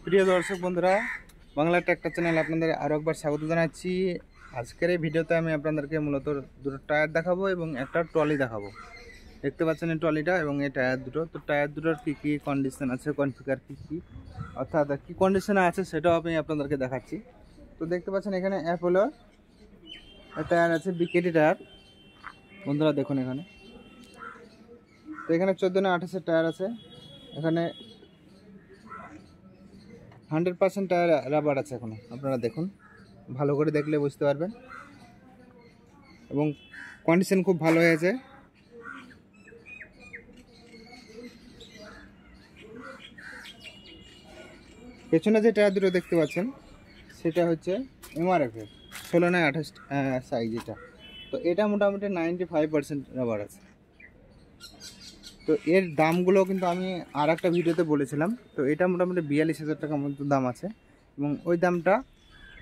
প্রিয় দর্শক বন্ধুরা, বাংলা ট্র্যাক্টর চ্যানেলে আপনাদের আরও একবার স্বাগত জানাচ্ছি। আজকের এই ভিডিওতে আমি আপনাদেরকে মূলত দুটো টায়ার দেখাবো এবং একটা ট্রলি দেখাবো। দেখতে পাচ্ছেন এই ট্রলিটা এবং এই টায়ার দুটো। তো টায়ার দুটোর কী কী কন্ডিশন আছে, কনফিগার কী অর্থাৎ কী কন্ডিশনে আছে সেটাও আমি আপনাদেরকে দেখাচ্ছি। তো দেখতে পাচ্ছেন এখানে অ্যাপোলোর টায়ার আছে, বিকেডি টায়ার। বন্ধুরা দেখুন এখানে, তো এখানে 14/28 টায়ার আছে। এখানে 100% টায়ার রাবার আছে এখনো, আপনারা দেখুন, ভালো করে দেখলে বুঝতে পারবেন এবং কন্ডিশন খুব ভালো হয়েছে। পেছনে যে টায়ার দুটো দেখতে পাচ্ছেন সেটা হচ্ছে এমআরএফ এর 16/28 সাইজ এটা। তো এটা মোটামুটি 95% রাবার আছে। তো এর দামগুলো কিন্তু আমি আর একটা ভিডিওতে বলেছিলাম। তো এটা মোটামুটি 42,000 টাকা মতো দাম আছে এবং ওই দামটা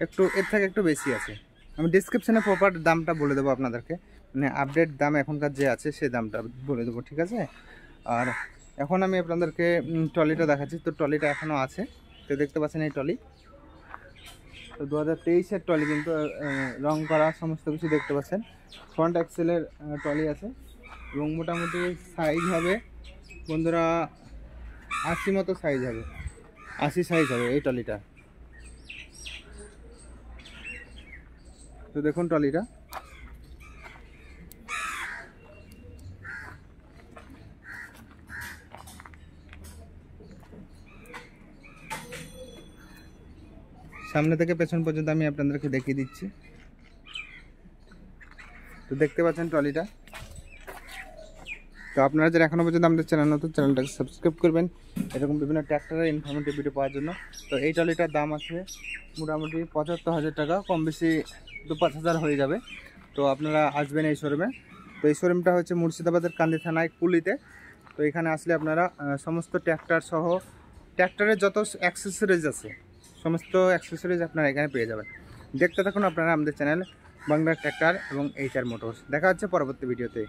একটু এর থেকে একটু বেশি আছে। আমি ডিসক্রিপশানে প্রপার দামটা বলে দেবো আপনাদেরকে, মানে আপডেট দাম এখনকার যে আছে সেই দামটা বলে দেবো, ঠিক আছে। আর এখন আমি আপনাদেরকে ট্রলিটা দেখাচ্ছি। তো ট্রলিটা এখনও আছে। তো দেখতে পাচ্ছেন এই ট্রলি, তো 2023-এর ট্রলি, কিন্তু রং করা সমস্ত কিছু দেখতে পাচ্ছেন। ফ্রন্ট অ্যাক্সেলের ট্রলি আছে এবং মোটামুটি সাইজ হবে বন্ধুরা 80 মতো সাইজ হবে, 80 সাইজ হবে এই ট্রলিটা। তো দেখুন ট্রলিটা, সামনে থেকে পেছন পর্যন্ত আমি আপনাদেরকে দেখিয়ে দিচ্ছি। তো দেখতে পাচ্ছেন ট্রলিটা। তো আপনারা যারা এখনও পর্যন্ত আমাদের চ্যানেল নতুন, চ্যানেলটাকে সাবস্ক্রাইব করবেন এরকম বিভিন্ন ট্র্যাক্টরের ইনফরমেটিভ ভিডিও পাওয়ার জন্য। তো এই ট্রলিটার দাম আছে মোটামুটি 75,000 টাকা, কম বেশি 2-5,000 হয়ে যাবে। তো আপনারা আসবেন এই শোরুমে। তো এই শোরুমটা হচ্ছে মুর্শিদাবাদের কান্দি থানায় কুলিতে। তো এখানে আসলে আপনারা সমস্ত ট্র্যাক্টর সহ ট্র্যাক্টরের যত অ্যাক্সেসরিজ আছে সমস্ত অ্যাক্সেসরিজ আপনারা এখানে পেয়ে যাবেন। দেখতে থাকুন আপনারা আমাদের চ্যানেল বাংলা ট্র্যাক্টর এবং HR মোটরস। দেখা হচ্ছে পরবর্তী ভিডিওতে।